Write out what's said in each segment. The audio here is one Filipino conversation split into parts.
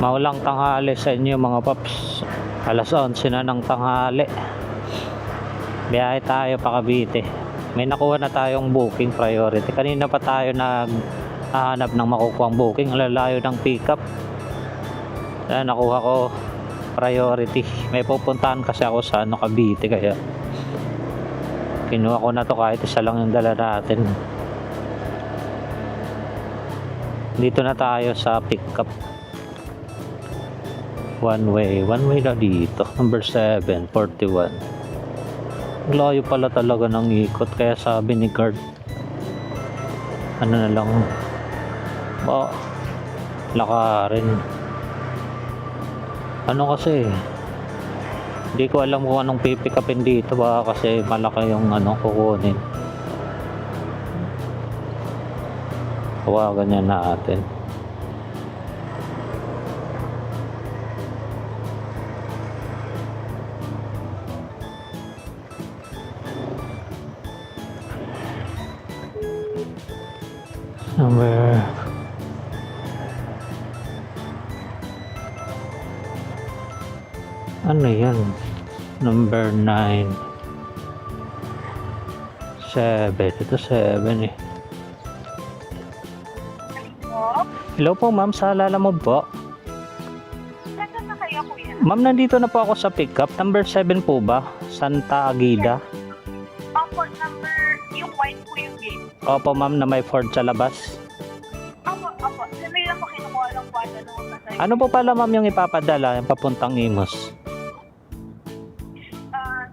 Maulang tanghali sa inyo mga paps. Alas 11 na ng tanghali. Biyahe tayo pa Cavite. May nakuha na tayong booking priority. Kanina pa tayo naghahanap ng makukuhang booking. Lalayo ng pickup. Kaya nakuha ko priority. May pupuntahan kasi ako sa Cavite, kaya kinuha ko na to kahit isa lang yung dala natin. Dito na tayo sa pickup. One way na dito. Number 741. Layo pala talaga ng ikot, kaya sabi ni Guard, ano na lang, lakarin. Ano kasi, hindi ko alam kung anong pipikapin dito, baka kasi malaki yung kukunin. Tawagan niya natin. Number ano yan? Number 9 7. Ito 7 eh. Hello po ma'am, sa Lalamove po. Nasaan na kayo, kuya? Ma'am, nandito na po ako sa pickup. Number 7 po ba? Santa Aguida. Opo, number, yung white po yung gate. Opo ma'am, na may Ford sa labas. Opo. Sa may lang po kinukuha lang po ano pasay. Ano po pala ma'am yung ipapadala, yung papuntang Imus?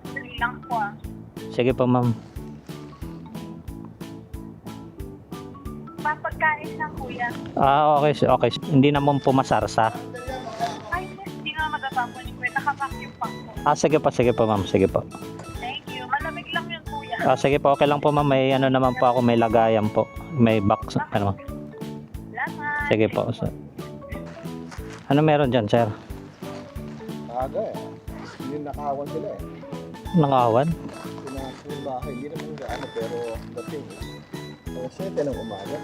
Dali lang po ah. Sige po ma'am. Papagkain lang, kuya. Okay. Hindi naman po masarsa. Ay, hindi nga matatapon yung kuya. Naka-vacuum pa po. Sige po ma'am, sige po. Thank you. Malamig lang yun, kuya. Sige po, okay lang po ma'am. May naman po ako, may lagayan po. May box, Salamat. Sige po. Ano meron dyan, sir? Aga eh. Yung nakahawan sila eh. Nangawan? Pinasok yung bahay. Hindi naman gaano pero dating. Alas 7 ng umaga.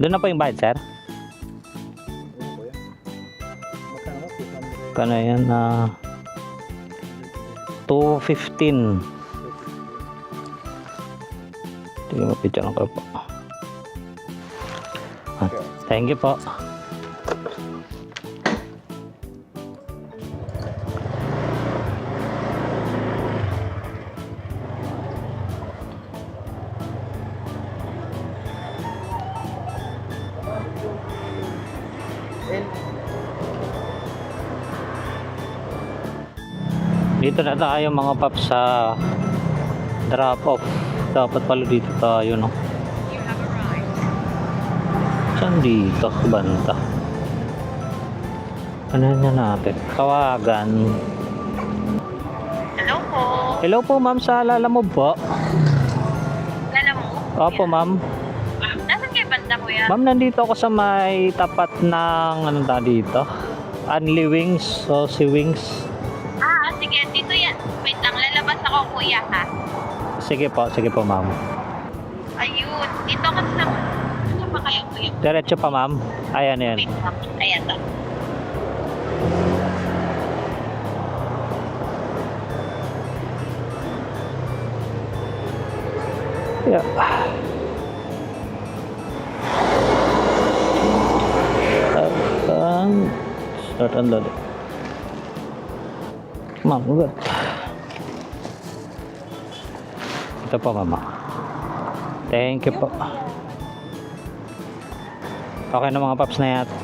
Doon na po yung bayad, sir? Ano po yan? Magkano mo? 200. Kano yan? 215. Sige, mapicture lang ko po. Thank you po. Dito na tayo mga paps sa drop off. Dapat pala dito tayo, no? Saan dito? Banta. Ano na natin? Tawagan. Hello po. Hello po ma'am, sa Lalamove po. Lala mo? Opo ma'am. Nasaan kayo banda, kuya? Ma'am, nandito ako sa may tapat ng dito? Unli Wings, Saucy Wings. Sige. Dito yan. Wait lang. Lalabas ako, kuya, ha? Sige po ma'am. Ayun. Dito ka sa... Ano pa kayo, kuya? Diretso pa ma'am. Ayan. Wait lang. Ayan na. Yeah. Start and load. Ma'am, good. Ito po mama. Thank you po. Okay na mga paps,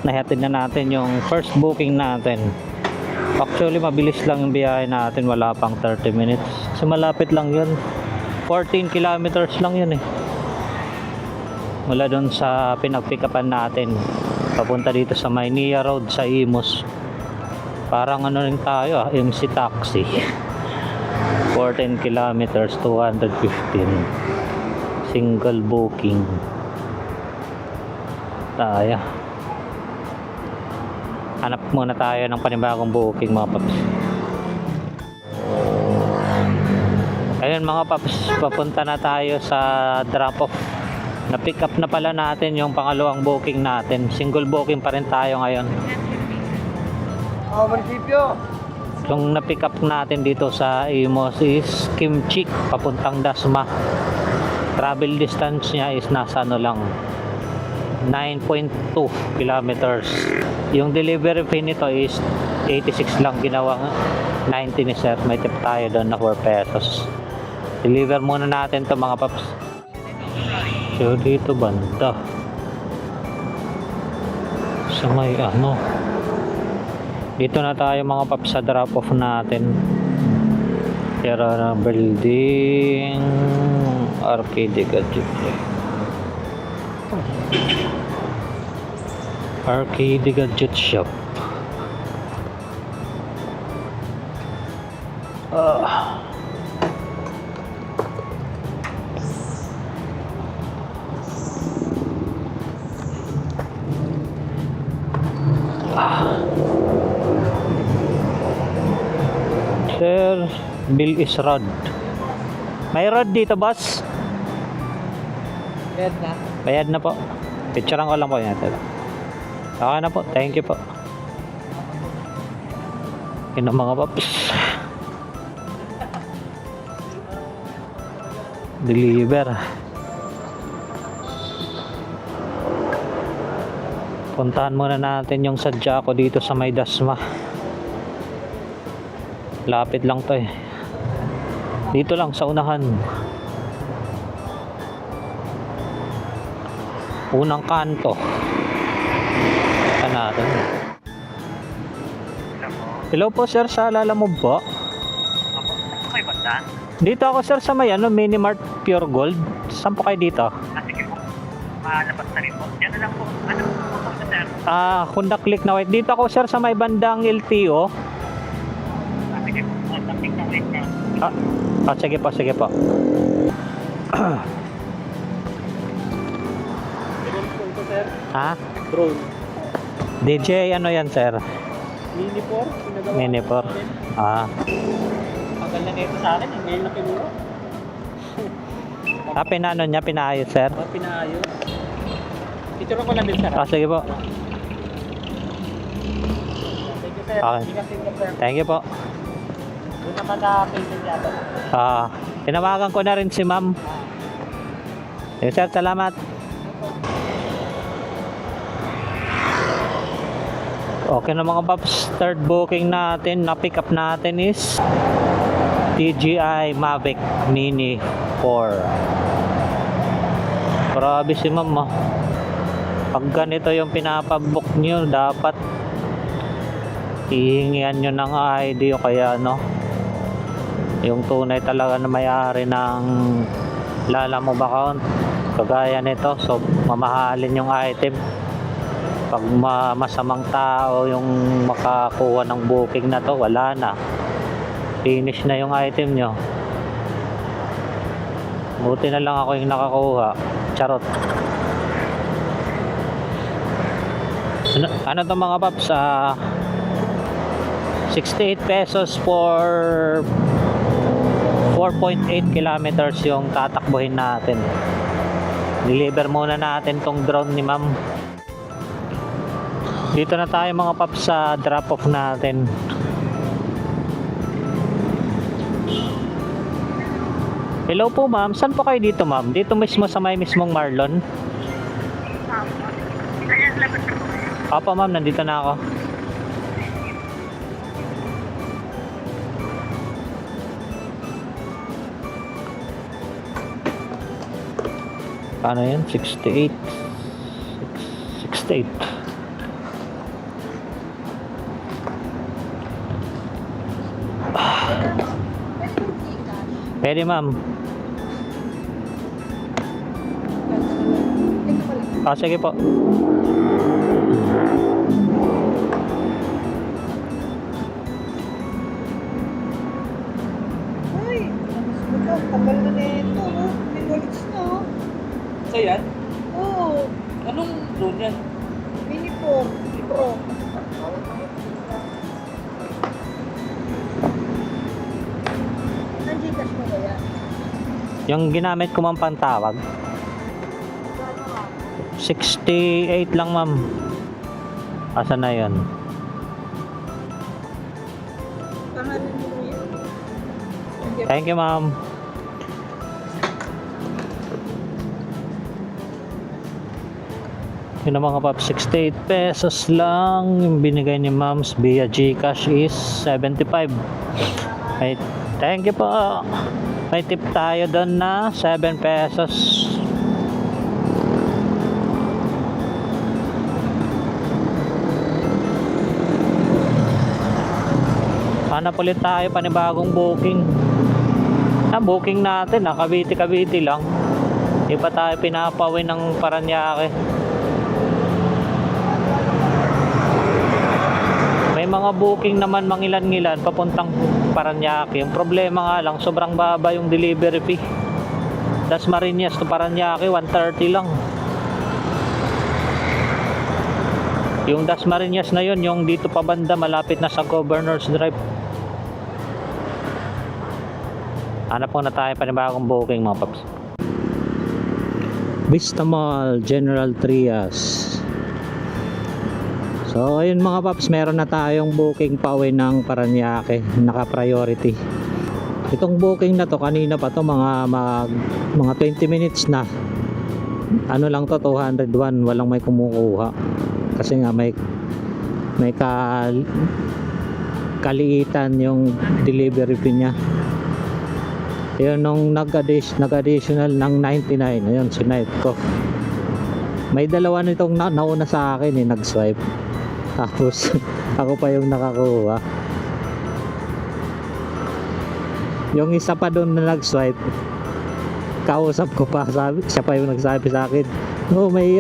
nahatid na natin yung first booking natin. Actually mabilis lang yung biyahe natin, wala pang 30 minutes. So malapit lang yun. 14 kilometers lang yun eh. Mula doon sa pinagpikapan natin papunta dito sa Maynila Road sa Imus. Parang rin tayo MC Taxi. 14 kilometers, 215. Single booking tayo. Hanap muna tayo ng panibagong booking mga paps. Ayun mga paps, papunta na tayo sa drop off. Na pick up na pala natin yung pangalawang booking natin. Single booking pa rin tayo ngayon. Mga munisipyo. Yung na-pick up natin dito sa Imos is Kimchi, papuntang Dasma. Travel distance niya is nasa ano lang, 9.2 kilometers. Yung delivery fee nito is 86 lang, ginawang 90 ni sir. May tip tayo doon na 4 pesos. Deliver muna natin to mga paps. So dito banda sa may ano, dito na tayo mga paps sa drop off natin. Pero na building Arcade Gadget. Arcade Gadget Shop. Sir, bill is rod. May rod dito, boss. Red na. Bayad na po. Picturean ko lang po yan. Okay na po. Thank you po. Yun ang mga paps. Deliver. Puntahan muna natin yung sadya ko dito sa may Dasma. Lapit lang to eh. Dito lang sa unahan. Unang kanto. Natin. Hello po sir, sa alala mo ba? Okay ba saan? Dito ako sir sa may ano, Minimart Pure Gold. Saan po kayo dito? Sige po. Malabas na rin po. Diyan na lang po. Ano po po sir? Honda Click na white. Dito ako sir sa may bandang LTO. Sige po. Something na wait na. Sige po, sige po. Drone po ito, sir. Ha? Drone. DJ ano yan sir? Mini 4. Pinagawa. Mini 4. Tagal na nito sa akin. Ngayon na pinuro. Pinano niya, pinaayos sir? Pinaayos. Picture ko lang din, sir. Sige po. Thank you, sir. Okay. Ingat, sir. Thank you po. Doon naman na patient yata. Tinawagan ko na rin si ma'am. Sir, salamat. Okay na mga paps, third booking natin na pick up natin is DJI Mavic Mini 4. Grabe si ma'am. Pag ganito yung pinapabook nyo, dapat hihingian nyo ng ID o kaya ano, yung tunay talaga na may-ari ng Lalamove account. Kagaya nito, so mamahalin yung item. Pag masamang tao yung makakuha ng booking na to, wala na, finish na yung item nyo. Buti na lang ako yung nakakuha. Charot. Ano to mga paps? 68 pesos for 4.8 kilometers yung tatakbuhin natin. Deliver muna natin tong drone ni ma'am. Dito na tayo mga paps sa drop off natin. Hello po ma'am, saan po kayo dito ma'am? Dito mismo sa may mismong Marlon? Ayan, labas na po. Opo ma'am, nandito na ako. Paano yan? 68 68. Pwede ma'am. Sige po. Ay, tagal na nito, no? May wallets na, oh. So yan? Oo, Anong drone yan? Mini 4 Pro. Nang-Gcash mo ba yan? Yung ginamit ko ma'am pantawag, 68 lang ma'am. Asan na yun? Kailangan mo yan. Thank you, ma'am. Yun ang mga paps, 68 pesos lang yung binigay ni ma'ams via GCash is 75. Ay, thank you po. May tip tayo doon na 7 pesos. Hanap ulit tayo panibagong booking. Booking natin, Cavite lang. Di pa tayo pinapawin ng Paranaque. May mga booking naman mangilan-ngilan papuntang Paranaque. Yung problema nga lang, sobrang baba yung delivery fee. Dasmariñas to Paranaque, 130 lang. Yung Dasmariñas na yun, yung dito pa banda, malapit na sa Governor's Drive. Hanap po na tayo panibagong booking mga paps. Vista Mall, General Trias. So ayun mga paps, meron na tayong booking pauwi ng Paranaque, naka-priority. Itong booking na to, kanina pa to, mga 20 minutes na. Ano lang to, 201, walang may kumukuha. Kasi nga may kaliitan yung delivery fee niya. Yun nung nag-additional ng 99, ayun sinipe ko. May dalawa nitong nauna sa akin nag-swipe. Tapos ako pa yung nakakuha. Yung isa pa doon na nag-swipe, kausap ko pa, siya pa yung nagsabi sa akin, "Oh, may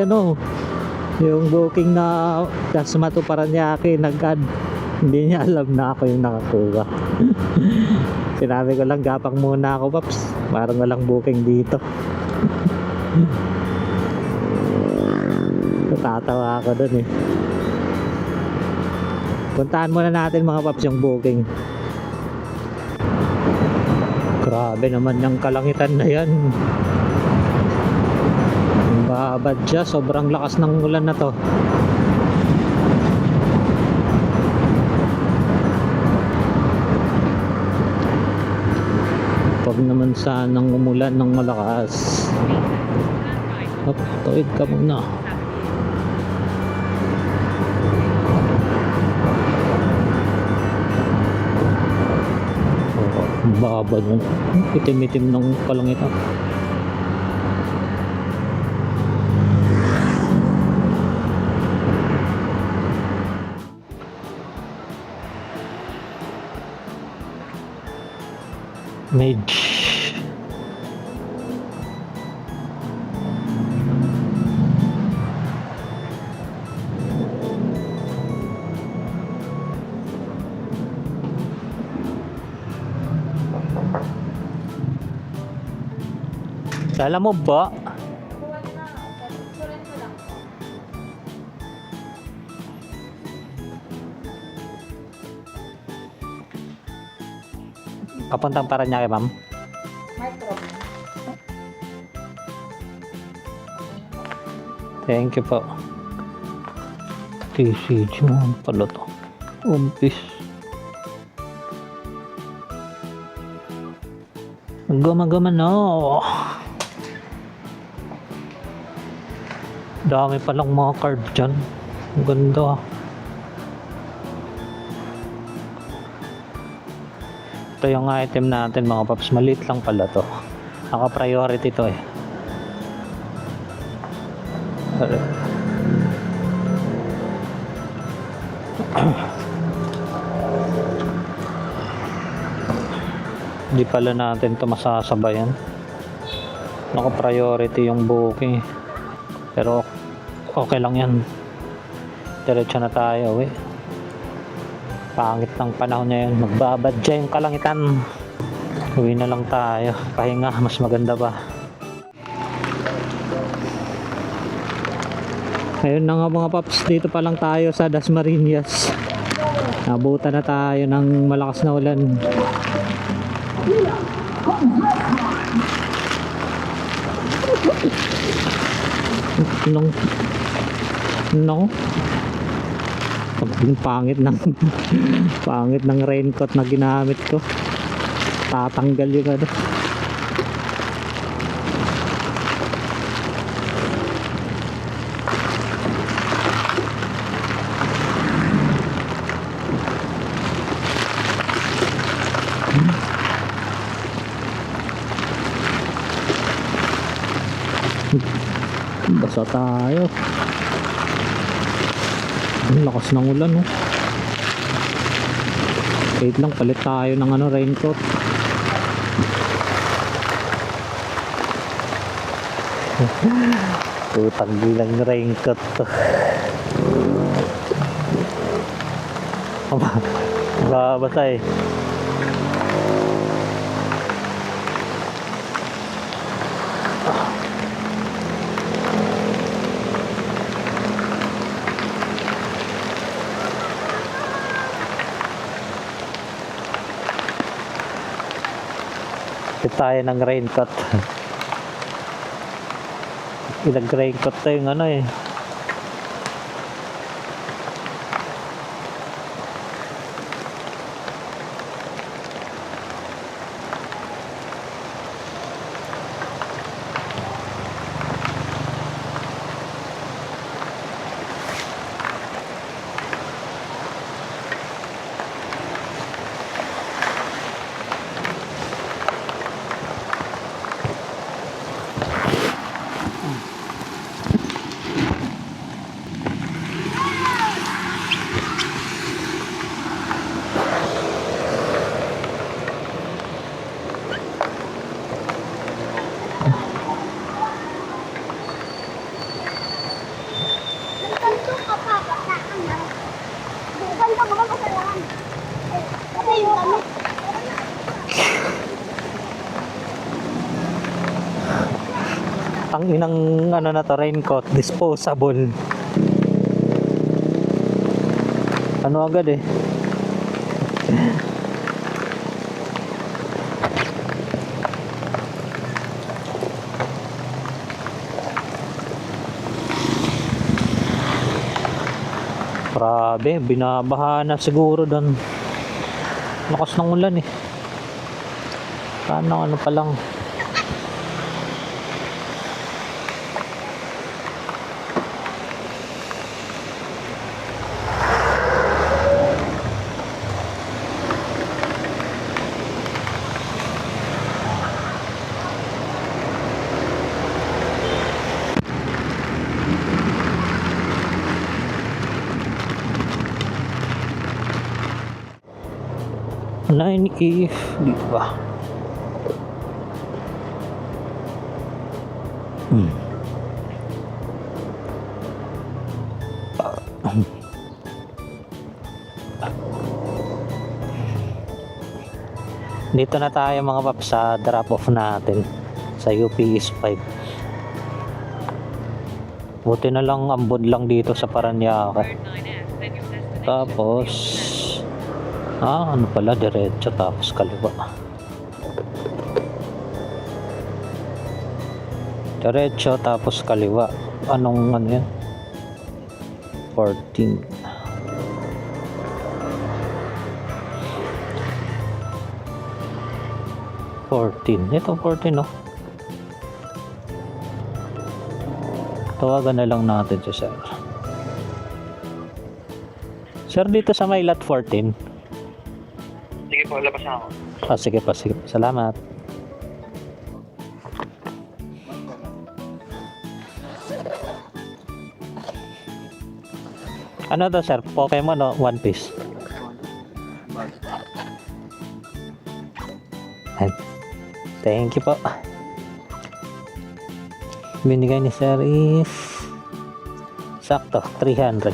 yung booking na Dasma to Paranaque nag-add." Hindi niya alam na ako yung nakakuha. Sinabi ko lang, gapang muna ako paps, parang walang booking dito. Tatawa ako dun eh. Puntahan muna natin mga paps yung booking. Grabe naman yung kalangitan na yan. Babad siya, sobrang lakas ng ulan na to. Huwag naman sanang umulan ng malakas. Hop, tuwid ka muna. Babad mo. Itim-itim ng kalangitan. Mage. Alam mo ba? Papuntang Paranaque, ma'am. Thank you po. TCG mo pala to. Umpis. Gama-gama na. Dami palang mga card dyan. Ang ganda. Ito yung item natin mga paps. Maliit lang pala to. Naka-priority to eh. Hindi pala natin to masasabayan. Naka-priority yung booking. Pero okay lang yan. Diretso na tayo eh. Pangit ng panahon na yun. Magbabadya yung kalangitan. Uwi na lang tayo. Pahinga, mas maganda pa. Ayun na nga mga paps, dito pa lang tayo sa Dasmariñas. Nabutan na tayo ng malakas na ulan. No. Yung pangit ng pangit ng raincoat na ginamit ko. Tatanggal yung ano. Basa tayo. Ang lakas ng ulan, oh. Wait lang, palit tayo ng ano, raincoat. Putang bilang raincoat to. Babasa eh. Tayo ng raincoat. Ilag-raincoat tayo yung ano eh. Ang inang ano na to, raincoat, disposable. Ano agad eh. Grabe, binabaha na siguro doon. Lakas ng ulan eh. Paano ano pa lang. Nine if di ba? Dito na tayo mga paps sa drop off natin sa UP East 5. Buti na lang ambod lang dito sa Paranaque. Tapos ano pala, diretso tapos kaliwa. Diretso tapos kaliwa. Anong ano yan? 14. Ito 14 no. Tawagan na lang natin si sir. Sir, dito sa may lot 14. Sige po, labas na ako. Sige pa, sige. Salamat. Ano to sir? Pokemon o One Piece? Thank you po. Binigay ni sir is sakto 300.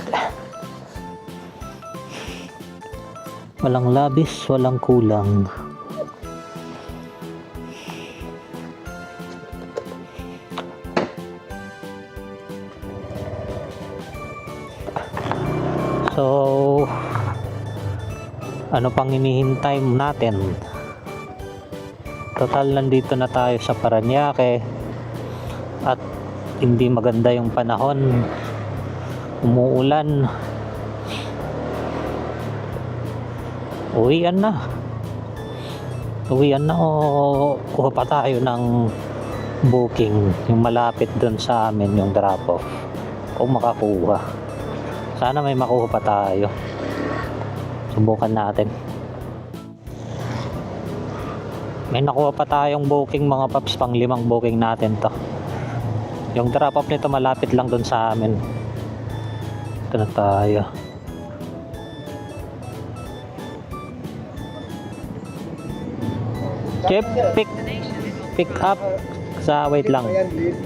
Walang labis, walang kulang. So ano pang hinihintay natin? Total nandito na tayo sa Paranaque at hindi maganda yung panahon, umuulan. Uwian na. Uwian na o kuha pa tayo ng booking yung malapit dun sa amin yung drop off kung makakuha. Sana may makuha pa tayo. Subukan natin. May nakuha pa tayong booking mga paps, pang 5 booking natin to. Yung drop off nito malapit lang dun sa amin. Ito na tayo. Chip, pick up sa wait lang. Ayan, lead.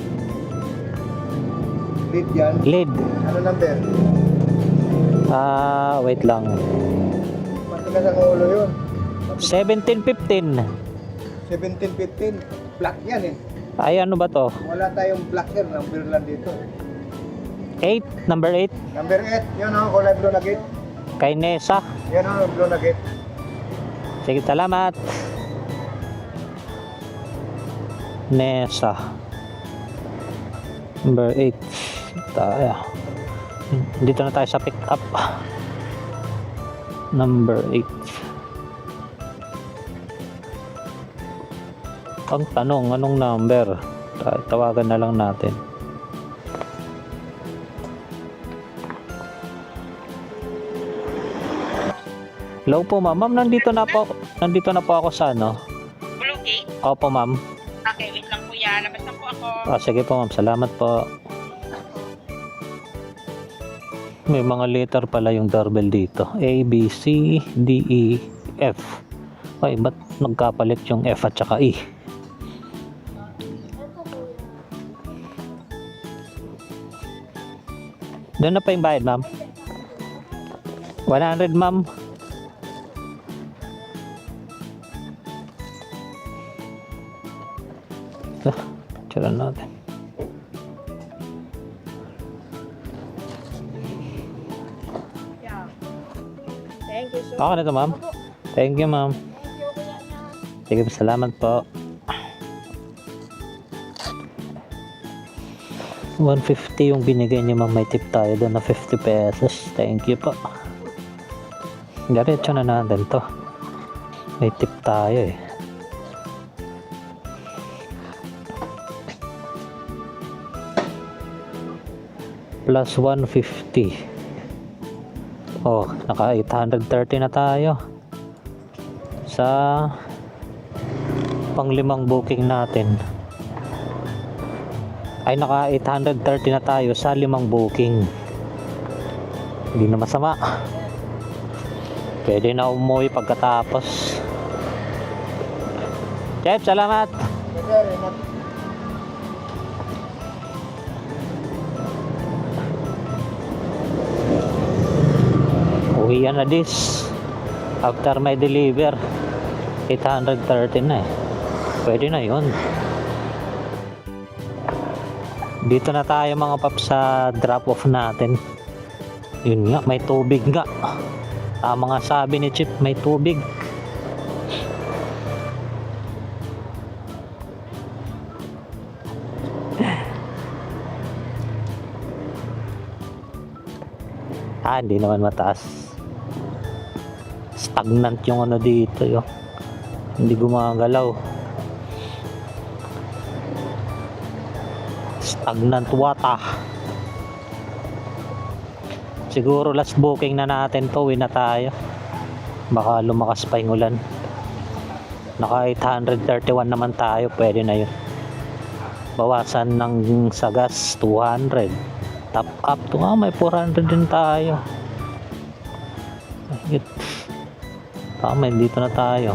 Lead yan. Lead. Ano number? Wait lang. Matigas ang ulo yun. 1715. 1715. Black yan eh. Ay, ano ba to? Wala tayong black here. Number lang dito. 8, number 8. Number 8. Yun o, kulay blue na gate. Kay Nesa. Yan o, blue na gate. Sige, salamat. Nesa. Number 8. Tayo. Dito na tayo sa pick up. Number 8. Ang tanong, anong number? Tawagan na lang natin. Hello po ma'am. Ma'am, nandito na po ako sa ano. Blue gate? Opo ma'am. Okay, wait lang kuya. Labas na po ako. Sige po ma'am, salamat po. May mga letter pala yung doorbell dito. A, B, C, D, E, F. Ay, ba't nagkapalit yung F at saka E? Doon na pa yung bayad ma'am. 100 ma'am. Tira natin. Thank you so Okay na to ma'am. Thank you ma'am. Sige, salamat po. 150 yung binigay niyo ma'am. May tip tayo doon na 50 pesos. Thank you po. Diretso na natin to. May tip tayo eh. Plus 150. Oh, naka 830 na tayo. Sa pang 5 booking natin. Ay, naka 830 na tayo sa 5 booking. Hindi na masama. Pwede na umuwi pagkatapos. Chef, salamat. Sir, ingat. Uwi na this. After my deliver, 830 na eh. Pwede na yun. Dito na tayo mga paps sa drop off natin. Yun nga, may tubig nga. Tama nga sabi ni Chip, may tubig. Hindi naman mataas. Stagnant yung ano dito yun. Hindi gumagalaw. Stagnant water. Siguro last booking na natin to, uwi na tayo. Baka lumakas pa yung ulan. Naka 831 naman tayo, pwede na yun. Bawasan ng sa gas 200. Top up to nga, may 400 din tayo. Tama, dito na tayo.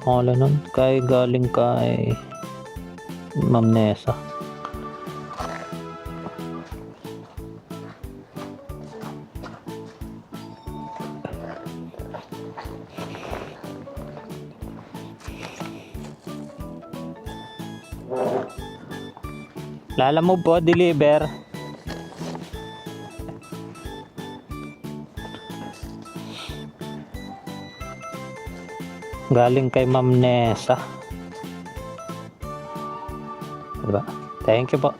Wala nun, galing kay Ma'am Nesa. Lala mo po, deliver. Galing kay Ma'am Nesa. Diba? Thank you po.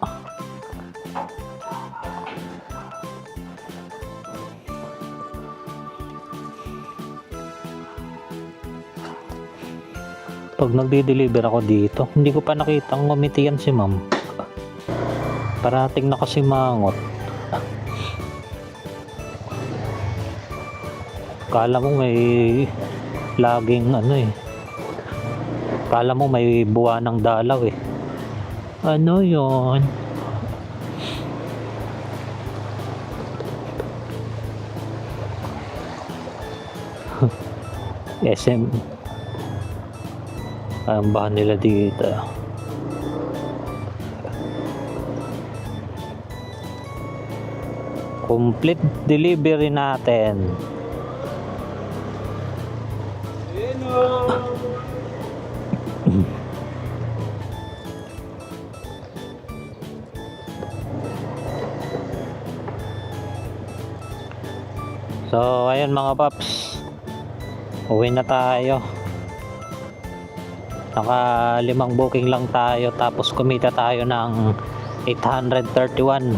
Pag nagdi-deliver ako dito, hindi ko pa nakitang ngumitian si ma'am. Parating na kasi mangot. Kala mo may laging ano eh. Kala mo may buwan ng dalaw eh. Ano yon? SM. Ang bahan nila dito. Complete delivery natin. So, ayun mga paps. Uwi na tayo. Naka 5 booking lang tayo tapos kumita tayo ng 831.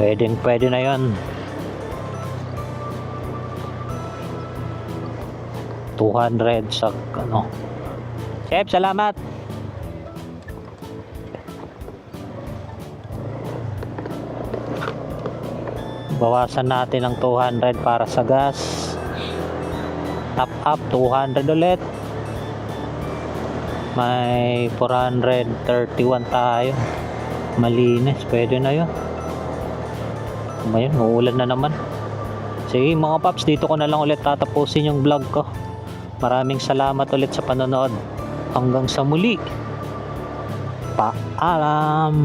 Pwede na 'yon. 200 sa ano. Chef, salamat. Bawasan natin ng 200 para sa gas. Top up 200 ulit. May 431 tayo. Malinis, pwede na 'yon. Ngayon, uulan na naman. Sige mga paps, dito ko na lang ulit tatapusin yung vlog ko. Maraming salamat ulit sa panonood. Hanggang sa muli. Paalam.